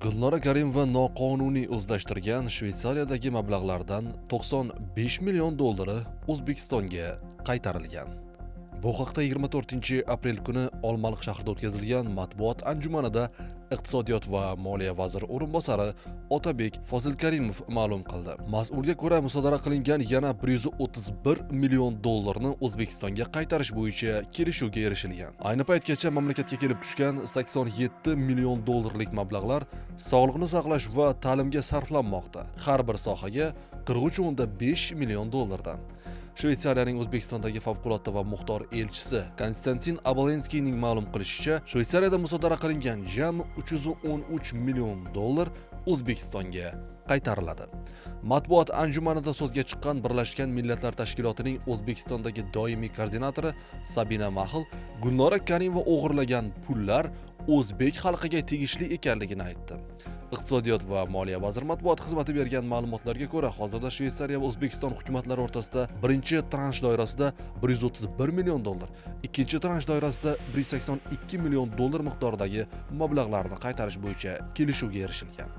Gulnora Karimova noqonuniy o'zlashtirgan Shveysariyadagi mablag'lardan 95 million dollari O'zbekistonga qaytarilgan. Bu haqda 24-aprel kuni Olmaliq shahrida o'tkazilgan matbuot anjumanida iqtisodiyot va moliya vaziri o'rinbosari Otabek Fozilkarimov ma'lum qildi. Mas'ulga ko'ra, musodara qilingan yana 131 million dollarni O'zbekistonga qaytarish bo'yicha kelishuvga erishilgan. Ayni paytgacha mamlakatga kelib tushgan 87 million dollarlik mablag'lar sog'liqni saqlash va ta'limga sarflanmoqda. Har bir sohaga 43.5 million dollardan. Shveysariyaning O'zbekistondagi favqulodda va muxtor elchisi Konstantin Abalenskiyning ma'lum qilishicha, Shveysariyada musodara qilingan jami 313 million dollar O'zbekistonga qaytariladi. Matbuot anjumanida so'zga chiqqan Birlashgan Millatlar Tashkilotining O'zbekistondagi doimiy koordinatori Sabina Mahil Gulnora Karimova o'g'irlagan pullar o'zbek xalqiga tegishli ekanligini aytdi. Iqtisodiyot va moliya vaziri matbuot xizmati bergan ma'lumotlarga ko'ra, hozirda Shveysariya va O'zbekiston hukumatlari o'rtasida birinchi transh doirasida 131 million dollar, ikkinchi transh doirasida 182 million dollar miqdoridagi mablag'larni qaytarish bo'yicha kelishuvga erishilgan.